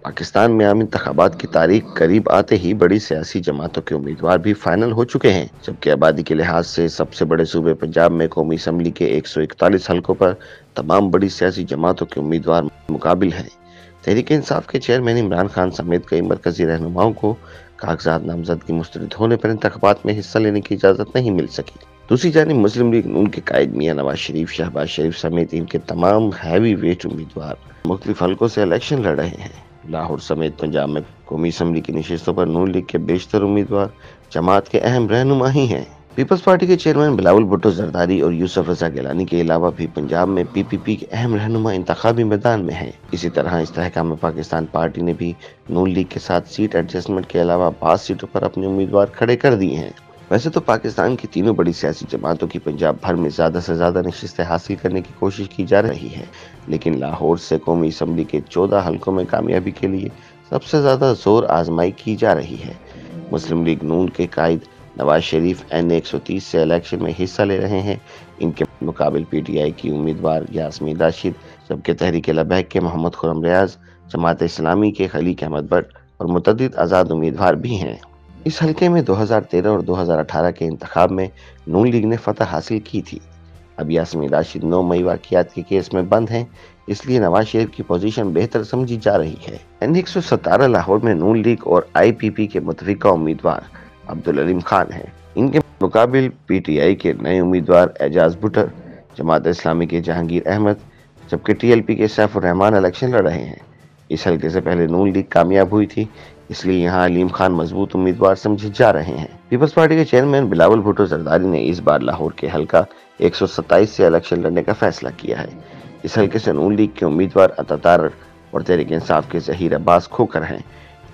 पाकिस्तान में आम इंतखाबात की तारीख करीब आते ही बड़ी सियासी जमातों के उम्मीदवार भी फाइनल हो चुके हैं, जबकि आबादी के लिहाज से सबसे बड़े सूबे पंजाब में कौमी असम्बली के 141 हलकों पर तमाम बड़ी सियासी जमातों के उम्मीदवार मुकाबिल हैं। तहरीक इंसाफ के चेयरमैन इमरान खान समेत कई मरकजी रहनुमाओं को कागजात नामजदगी मुस्तरद होने पर इंतखाबात में हिस्सा लेने की इजाज़त नहीं मिल सकी। दूसरी जानिब मुस्लिम लीग नून के कायद मियां नवाज शरीफ, शहबाज शरीफ समेत इनके तमाम हैवी वेट उम्मीदवार मुख्तलिफ हलकों से इलेक्शन लड़ रहे हैं। लाहौर समेत पंजाब में कौमी असम्बली की नशिस्तों पर नून लीग के बेशतर उम्मीदवार जमात के अहम रहनुमा ही हैं। पीपल्स पार्टी के चेयरमैन बिलावल भुट्टो जरदारी और यूसुफ रजा गिलानी के अलावा भी पंजाब में पीपीपी के अहम रहनुमा इंतखाबी मैदान में हैं। इसी तरह इस्तेहकाम पाकिस्तान पार्टी ने भी नून लीग के साथ सीट एडजस्टमेंट के अलावा 5 सीटों पर अपने उम्मीदवार खड़े कर दिए हैं। वैसे तो पाकिस्तान की तीनों बड़ी सियासी जमातों की पंजाब भर में ज्यादा से ज्यादा नशिस्तें हासिल करने की कोशिश की जा रही है, लेकिन लाहौर से कौमी असम्बली के 14 हलकों में कामयाबी के लिए सबसे ज्यादा जोर आजमाई की जा रही है। मुस्लिम लीग नून के कायद नवाज शरीफ N130 से इलेक्शन में हिस्सा ले रहे हैं। इनके मुकाबिल PTI की उम्मीदवार यास्मीन राशिद, जबकि तहरीक लबैक के मोहम्मद खुर्रम रियाज, जमात इस्लामी के खलीक अहमद भट्ट और मुतअद्दिद आज़ाद उम्मीदवार भी हैं। इस हलके में 2013 और 2018 के इंतखाब में नून लीग ने फतह हासिल की थी। अब यास्मीन राशिद 9 मई वाक़ियात के केस में बंद हैं, इसलिए नवाज शरीफ की पोजीशन बेहतर समझी जा रही है। N117 लाहौर में नून लीग और IPP के मुतफ़िका उम्मीदवार अब्दुल अलीम खान हैं। इनके मुकाबिल PTI के नए उम्मीदवार एजाज बुटर, जमात इस्लामी के जहांगीर अहमद, जबकि TLP के सैफुर रहमान इलेक्शन लड़ रहे हैं। इस हलके से पहले नून लीग कामयाब हुई थी, इसलिए यहाँ अलीम खान मजबूत उम्मीदवार समझे जा रहे हैं। पीपल्स पार्टी के चेयरमैन बिलावल भुट्टो जरदारी ने इस बार लाहौर के हलका 127 से इलेक्शन लड़ने का फैसला किया है। इस हलके से नून लीग के उम्मीदवार अतातार और तहरीक इंसाफ के ज़हीर अब्बास खोकर हैं।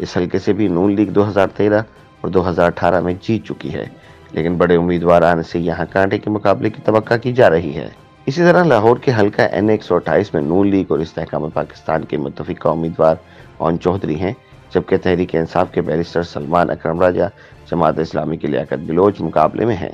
इस हलके से भी नून लीग 2013 और 2018 में जीत चुकी है, लेकिन बड़े उम्मीदवार आने से यहाँ कांटे के मुकाबले की तवक्का की जा रही है। इसी तरह लाहौर के हलका N128 में नून लीग और इस्तेहकाम पाकिस्तान के मुतफ़िका उम्मीदवार ओन चौधरी हैं, जबकि तहरीक इंसाफ के बैरिस्टर सलमान अकरम राजा, जमात इस्लामी के लियाकत बिलोच मुकाबले में हैं।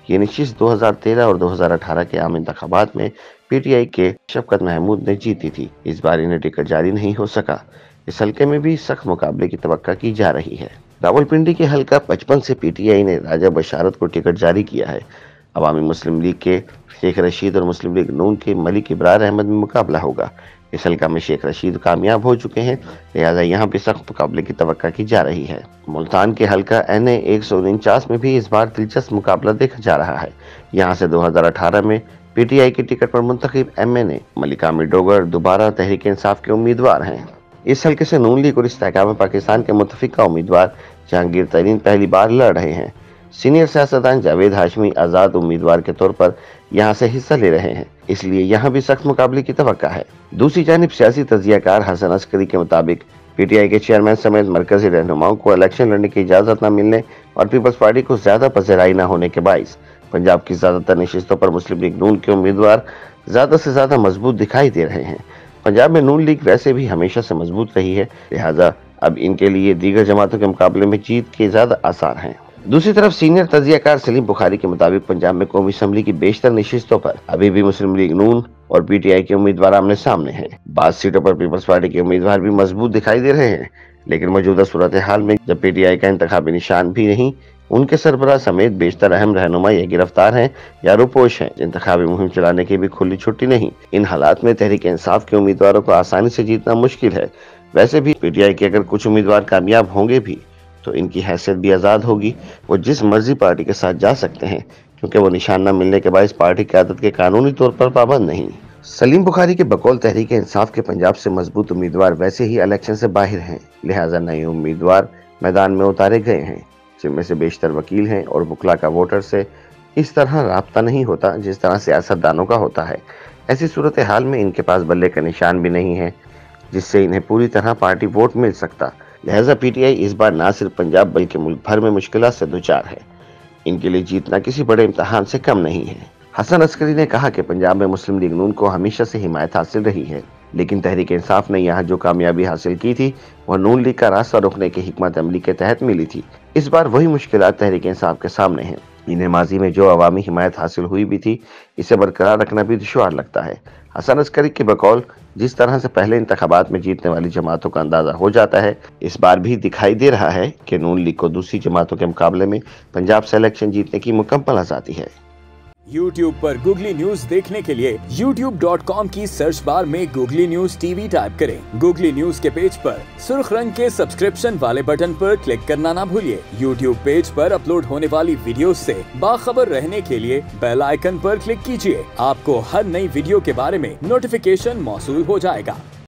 ये नशिस्त 2013 और 2018 के आम इंतखाबात में PTI के शफकत महमूद ने जीती थी। इस बार इन्हें टिकट जारी नहीं हो सका। इस हलके में भी सख्त मुकाबले की तवक्का की जा रही है। रावलपिंडी के हलका 55 से PTI ने राजा बशारत को टिकट जारी किया है। अवामी मुस्लिम लीग के शेख रशीद और मुस्लिम लीग नून के मलिक इब्रार अहमद में मुकाबला होगा। इस हलका में शेख रशीद कामयाब हो चुके हैं, लिहाजा यहाँ भी सख्त मुकाबले की तवक्का की जा रही है। मुल्तान के हलका NA149 में भी इस बार दिलचस्प मुकाबला देखा जा रहा है। यहाँ से 2018 में PTI की टिकट पर मुंतखब MNA मलिक आमिर डोगर दोबारा तहरीक इंसाफ के उम्मीदवार हैं। इस हलके से नून लीग और इस्तेहकाम पाकिस्तान के मुतफ़िका उम्मीदवार जहांगीर तरीन पहली बार लड़ रहे हैं। सीनियर सियासतदान जावेद हाशमी आज़ाद उम्मीदवार के तौर पर यहाँ से हिस्सा ले रहे हैं, इसलिए यहाँ भी सख्त मुकाबले की तवक्का है। दूसरी जानिब सियासी तज्ज़ियाकार हसन अस्करी के मुताबिक PTI के चेयरमैन समेत मरकजी रहनुमाओं को इलेक्शन लड़ने की इजाज़त न मिलने और पीपल्स पार्टी को ज़्यादा पसराई न होने के बाइस पंजाब की ज़्यादातर नशिस्तों पर मुस्लिम लीग नून के उम्मीदवार ज़्यादा से ज़्यादा मजबूत दिखाई दे रहे हैं। पंजाब में नून लीग वैसे भी हमेशा से मजबूत रही है, लिहाजा अब इनके लिए दीगर जमातों के मुकाबले में जीत के ज़्यादा आसार हैं। दूसरी तरफ सीनियर तज्ज़ियाकार सलीम बुखारी के मुताबिक पंजाब में कौमी असम्बली की बेशतर नशिस्तों पर अभी भी मुस्लिम लीग नून और PTI के उम्मीदवार आमने सामने हैं। 22 सीटों पर पीपल्स पार्टी के उम्मीदवार भी मजबूत दिखाई दे रहे हैं, लेकिन मौजूदा सूरत हाल में जब PTI का इंतखाबी निशान भी नहीं, उनके सरबराह समेत बेशतर अहम रहनुमा या गिरफ्तार हैं या रुपोश हैं। इंतखाबी मुहिम चलाने की भी खुली छुट्टी नहीं। इन हालात में तहरीक इंसाफ के उम्मीदवारों को आसानी से जीतना मुश्किल है। वैसे भी PTI के अगर कुछ उम्मीदवार कामयाब होंगे भी तो इनकी हैसियत भी आज़ाद होगी। वो जिस मर्जी पार्टी के साथ जा सकते हैं, क्योंकि वो निशान न मिलने के बायस पार्टी क़यादत के कानूनी तौर पर पाबंद नहीं। सलीम बुखारी के बकौल तहरीक इंसाफ के पंजाब से मजबूत उम्मीदवार वैसे ही इलेक्शन से बाहर हैं, लिहाजा नए उम्मीदवार मैदान में उतारे गए हैं, जिनमें से बेशतर वकील हैं और वकला का वोटर से इस तरह राब्ता नहीं होता जिस तरह सियासतदानों का होता है। ऐसी सूरत हाल में इनके पास बल्ले का निशान भी नहीं है जिससे इन्हें पूरी तरह पार्टी वोट मिल सकता। लिहाजा PTI इस बार न सिर्फ पंजाब बल्कि मुल्क भर में मुश्किलात से दुचार है। इनके लिए जीतना किसी बड़े इम्तहान से कम नहीं है। हसन अस्करी ने कहा कि पंजाब में मुस्लिम लीग नून को हमेशा से हिमायत हासिल रही है, लेकिन तहरीक इंसाफ ने यहाँ जो कामयाबी हासिल की थी वह नून लीग का रास्ता रोकने की हिकमत अमली के तहत मिली थी। इस बार वही मुश्किलात तहरीक इंसाफ के सामने हैं। इन्हें माजी में जो अवामी हिमायत हासिल हुई भी थी, इसे बरकरार रखना भी दुश्वार लगता है। हसन अस्करी की बकौल जिस तरह से पहले इंतखाबात में जीतने वाली जमातों का अंदाजा हो जाता है, इस बार भी दिखाई दे रहा है कि नून लीग को दूसरी जमातों के मुकाबले में पंजाब से इलेक्शन जीतने की मुकम्मल आजादी है। YouTube पर गूगली न्यूज देखने के लिए youtube.com की सर्च बार में गूगली न्यूज टीवी टाइप करें। गूगली न्यूज के पेज पर सुर्ख रंग के सब्सक्रिप्शन वाले बटन पर क्लिक करना ना भूलिए। YouTube पेज पर अपलोड होने वाली वीडियोस से बाखबर रहने के लिए बेल आइकन पर क्लिक कीजिए। आपको हर नई वीडियो के बारे में नोटिफिकेशन मौसूल हो जाएगा।